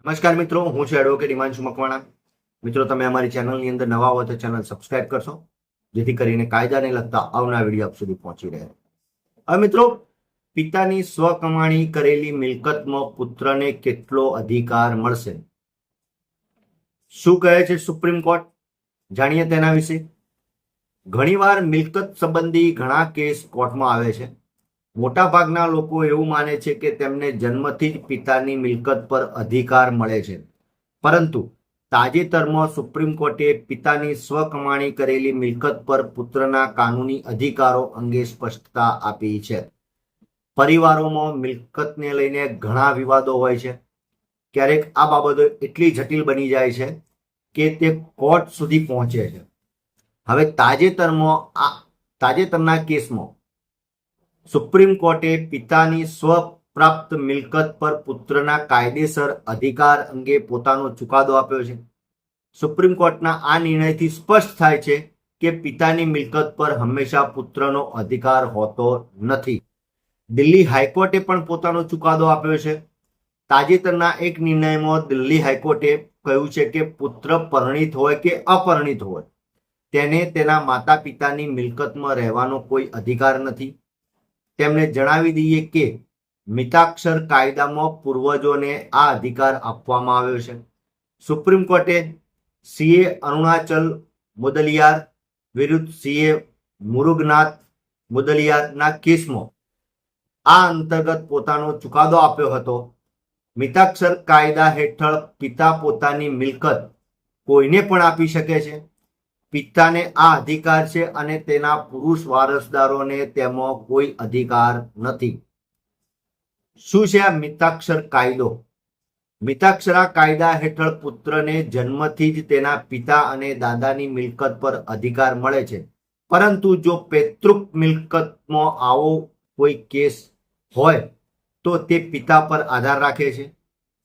નમસ્કાર મિત્રો, હું છું એડવોકેટ હિમાંશુ મકવાણા. મિત્રો, તમે અમારી ચેનલની અંદર નવા હો તો ચેનલ સબસ્ક્રાઇબ કરશો, જેથી કરીને કાયદાને લગતા આવનાર વિડીયો આપ સુધી પહોંચી રહે. હવે મિત્રો, પિતાની સ્વકમાણી કરેલી મિલકતમાં પુત્રને કેટલો અધિકાર મળશે, શું કહે છે સુપ્રીમ કોર્ટ, જાણીએ તેના વિશે. ઘણીવાર મિલકત સંબંધી ઘણા કેસ કોર્ટમાં આવે છે. મોટા ભાગના લોકો એવું માને છે કે તેમને જન્મથી જ પિતાની મિલકત પર અધિકાર મળે છે, પરંતુ તાજેતરમાં સુપ્રીમ કોર્ટે પિતાની સ્વકમાણી કરેલી મિલકત પર પુત્રના કાનૂની અધિકારો અંગે સ્પષ્ટતા આપી છે. પરિવારોમાં મિલકતને લઈને ઘણા વિવાદો હોય છે. ક્યારેક આ બાબતો એટલી જટિલ બની જાય છે કે તે કોર્ટ સુધી પહોંચે છે. હવે તાજેતરના કેસમાં સુપ્રીમ કોર્ટે પિતાની સ્વપ્રાપ્ત મિલકત પર પુત્રના કાયદેસર અધિકાર અંગે પોતાનો ચુકાદો આપ્યો છે. સુપ્રીમ કોર્ટના આ નિર્ણયથી સ્પષ્ટ થાય છે કે પિતાની મિલકત પર હંમેશા પુત્રનો અધિકાર હોતો નથી. દિલ્હી હાઈકોર્ટે પણ પોતાનો ચુકાદો આપ્યો છે. તાજેતરના એક નિર્ણયમાં દિલ્હી હાઈકોર્ટે કહ્યું છે કે પુત્ર પરિણીત હોય કે અપરિણીત હોય, તેને તેના માતા પિતાની મિલકતમાં રહેવાનો કોઈ અધિકાર નથી. તેમને જણાવી દઈએ કે મિતાક્ષર કાયદામાં પૂર્વજોને આ અધિકાર આપવામાં આવ્યો છે. સુપ્રીમ કોર્ટે સીએ અરુણાચલ મુદલિયાર વિરુદ્ધ સીએ મુરુગનાથ મુદલિયારના કેસમાં આ અંતર્ગત પોતાનો ચુકાદો આપ્યો હતો. મિતાક્ષર કાયદા હેઠળ પિતા પોતાની મિલકત કોઈને પણ આપી શકે છે. પિતાને આ અધિકાર છે અને તેના પુરુષ વારસદારોને તેમાં કોઈ અધિકાર નથી. શું છે આ મિતાક્ષર કાયદો? મિતાક્ષરા કાયદા હેઠળ પુત્રને જન્મથી જ તેના પિતા અને દાદાની મિલકત પર અધિકાર મળે છે, પરંતુ જો પૈતૃક મિલકતમાં આવો કોઈ કેસ હોય તો તે પિતા પર આધાર રાખે છે.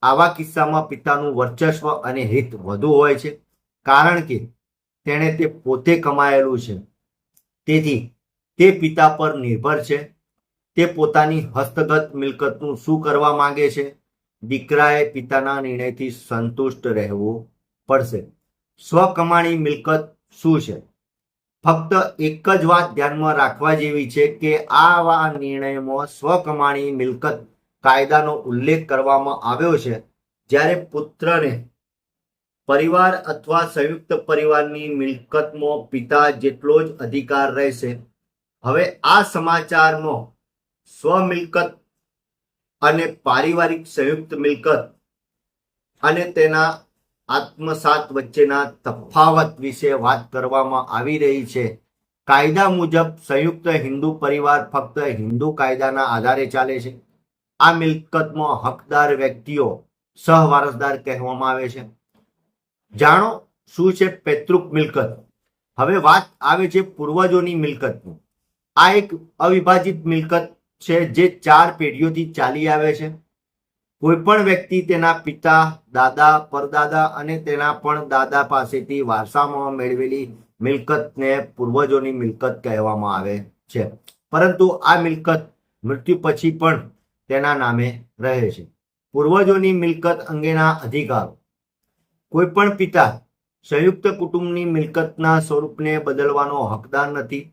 આવા કિસ્સામાં પિતાનું વર્ચસ્વ અને હિત વધુ હોય છે, કારણ કે તેણે તે પોતે કમાયેલું છે. તેથી તે પિતા પર નિર્ભર છે. તે પોતાની હસ્તગત મિલકતનું શું કરવા માંગે છે. દીકરાએ પિતાના નિર્ણયથી સંતુષ્ટ રહેવું પડશે. સ્વકમાણી મિલકત શું છે? ફક્ત એક જ વાત ધ્યાનમાં રાખવા જેવી છે કે આવા નિર્ણયમાં સ્વકમાણી મિલકત કાયદાનો ઉલ્લેખ કરવામાં આવ્યો છે જ્યારે પુત્રને પરિવાર અથવા સંયુક્ત પરિવારની મિલકતમાં પિતા જેટલો જ અધિકાર રહેશે. હવે આ સમાચારમાં સ્વમિલકત અને પારિવારિક સંયુક્ત મિલકત અને તેના આત્મસાત વચ્ચેના તફાવત વિશે વાત કરવામાં આવી રહી છે. કાયદા મુજબ સંયુક્ત હિન્દુ પરિવાર ફક્ત હિન્દુ કાયદાના આધારે ચાલે છે. આ મિલકતમાં હકદાર વ્યક્તિઓ સહવારસદાર કહેવામાં આવે છે. જાણો શું છે પૈતૃક મિલકત. હવે વાત આવે છે પૂર્વજોની મિલકતની. આ એક અવિભાજિત મિલકત છે જે 4 પેઢીઓથી ચાલી આવે છે. કોઈ પણ વ્યક્તિ તેના પિતા, દાદા, પરદાદા અને તેના પણ દાદા પાસેથી વારસામાં મેળવેલી મિલકતને પૂર્વજોની મિલકત કહેવામાં આવે છે, પરંતુ આ મિલકત મૃત્યુ પછી પણ તેના નામે રહે છે. પૂર્વજોની મિલકત અંગેના અધિકારો. કોઈ પણ પિતા સંયુક્ત કુટુંબની મિલકતના સ્વરૂપને બદલવાનો હકદાર નથી.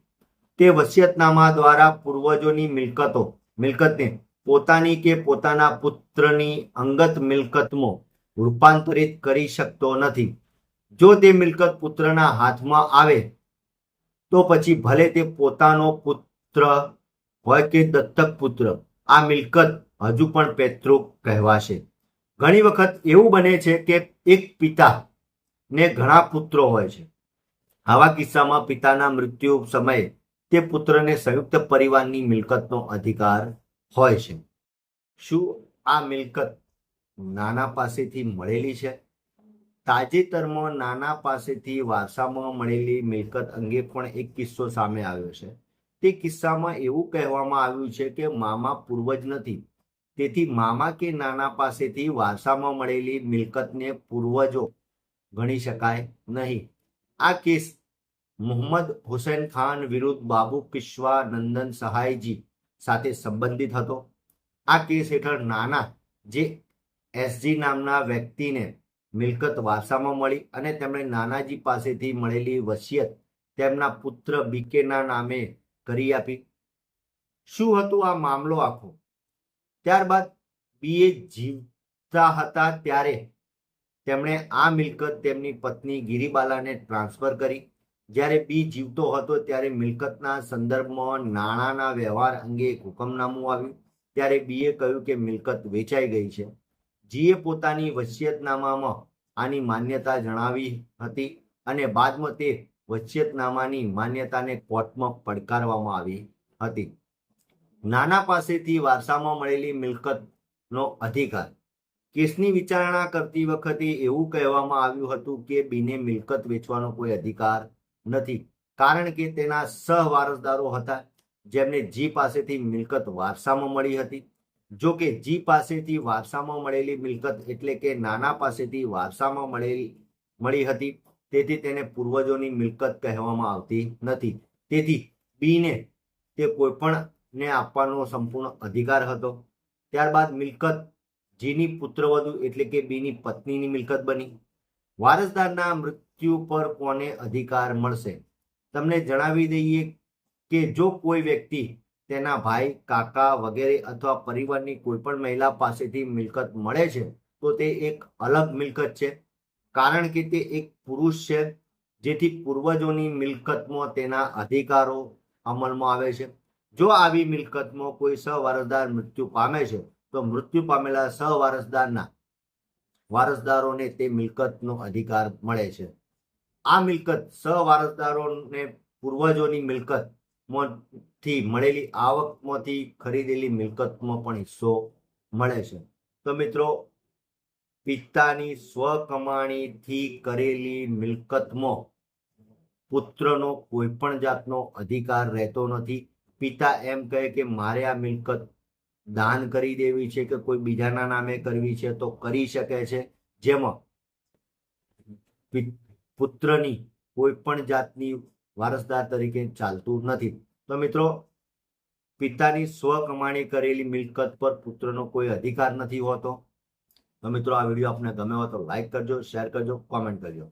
તે વસિયતનામા દ્વારા પૂર્વજોની મિલકતને પોતાની કે પોતાના પુત્રની અંગત મિલકતમાં રૂપાંતરિત કરી શકતો નથી. જો તે મિલકત પુત્રના હાથમાં આવે તો પછી ભલે તે પોતાનો પુત્ર હોય કે દત્તક પુત્ર, આ મિલકત હજુ પણ પૈતૃક કહેવાશે. ઘણી વખત એવું બને છે કે એક પિતાને ઘણા પુત્રો હોય છે. આવા કિસ્સામાં પિતાના મૃત્યુ સમયે તે પુત્રને સંયુક્ત પરિવારની મિલકતનો અધિકાર હોય છે. શું આ મિલકત નાના પાસેથી મળેલી છે? તાજેતરમાં નાના પાસેથી વારસામાં મળેલી મિલકત અંગે પણ એક કિસ્સો સામે આવ્યો છે. તે કિસ્સામાં એવું કહેવામાં આવ્યું છે કે મામા પૂર્વજ નથી, તેથી મામા કે નાના પાસેથી વારસામાં મળેલી મિલકતને પૂર્વજો ગણી શકાય નહીં. આ કેસ મોહમ્મદ હુસૈન ખાન વિરુદ્ધ બાબુ પિશવા નંદન સહાયજી સાથે સંબંધિત હતો. આ કેસ હેઠળ નાના જે એસજી નામના વ્યક્તિને મિલકત વારસામાં મળી અને તેમણે નાનાજી પાસેથી મળેલી વસિયત તેમના પુત્ર બીકેના નામે કરી આપી. શું હતું આ મામલો આખો? ત્યારબાદ બીએ જીવતા હતા ત્યારે તેમણે આ મિલકત તેમની પત્ની ગિરિબાલાને ટ્રાન્સફર કરી. જ્યારે બી જીવતો હતો ત્યારે મિલકતના સંદર્ભમાં નાણાંના વ્યવહાર અંગે એક હુકમનામું આવ્યું. ત્યારે બીએ કહ્યું કે મિલકત વેચાઈ ગઈ છે. જીએ પોતાની વસિયતનામામાં આની માન્યતા જણાવી હતી અને બાદમાં તે વસિયતનામાની માન્યતાને કોર્ટમાં પડકારવામાં આવી હતી. નાના પાસેથી વારસામાં મળેલી મિલકતનો અધિકાર. કેસની વિચારણા કરતી વખતે એવું કહેવામાં આવ્યું હતું કે બીને મિલકત વેચવાનો કોઈ અધિકાર નથી, કારણ કે તેના સહવારસદારો હતા જેમને જી પાસેથી મિલકત વારસામાં મળી હતી. જો કે જી પાસેથી વારસામાં મળેલી મિલકત એટલે કે નાના પાસેથી વારસામાં મળી હતી, તેથી તેને પૂર્વજોની મિલકત કહેવામાં આવતી નથી. તેથી બીને તે કોઈપણને આપવાનો સંપૂર્ણ અધિકાર હતો. ત્યારબાદ મિલકત જીની પુત્રવધુ એટલે કે બીની પત્નીની મિલકત બની. વારસદારના મૃત્યુ પર કોને અધિકાર મળશે? તમને જણાવી દઈએ કે જો કોઈ વ્યક્તિ તેના ભાઈ, કાકા વગેરે અથવા પરિવારની કોઈ પણ મહિલા પાસેથી મિલકત મળે છે તો તે એક અલગ મિલકત છે, કારણ કે તે એક પુરુષ છે, જેથી પૂર્વજોની મિલકતમાં તેના અધિકારો અમલમાં આવે છે. જો આવી મિલકતમાં કોઈ સહવારસદાર મૃત્યુ પામે છે તો મૃત્યુ પામેલા વારસદારોને તે મિલકતનો અધિકાર મળે છે. આ મિલકત સહવારસદારોને પૂર્વજોની મિલકતમાંથી મળેલી આવકમાંથી ખરીદેલી મિલકતમાં પણ હિસ્સો મળે છે. તો મિત્રો, પિતાની સ્વકમાણીથી કરેલી મિલકતમાં પુત્રનો કોઈ પણ જાતનો અધિકાર રહેતો નથી. પિતા એમ કહે કે મારે આ મિલકત દાન કરી દેવી છે કે કોઈ બીજાના નામે કરવી છે તો કરી શકે છે, જેમાં પુત્રની કોઈ પણ જાતની વારસદાર તરીકે ચાલતું નથી. તો મિત્રો, પિતાની સ્વકમાણી કરેલી મિલકત પર પુત્રનો કોઈ અધિકાર નથી હોતો. તો મિત્રો, આ વિડીયો આપને ગમ્યો હોય તો લાઈક કરજો, શેર કરજો, કોમેન્ટ કરજો.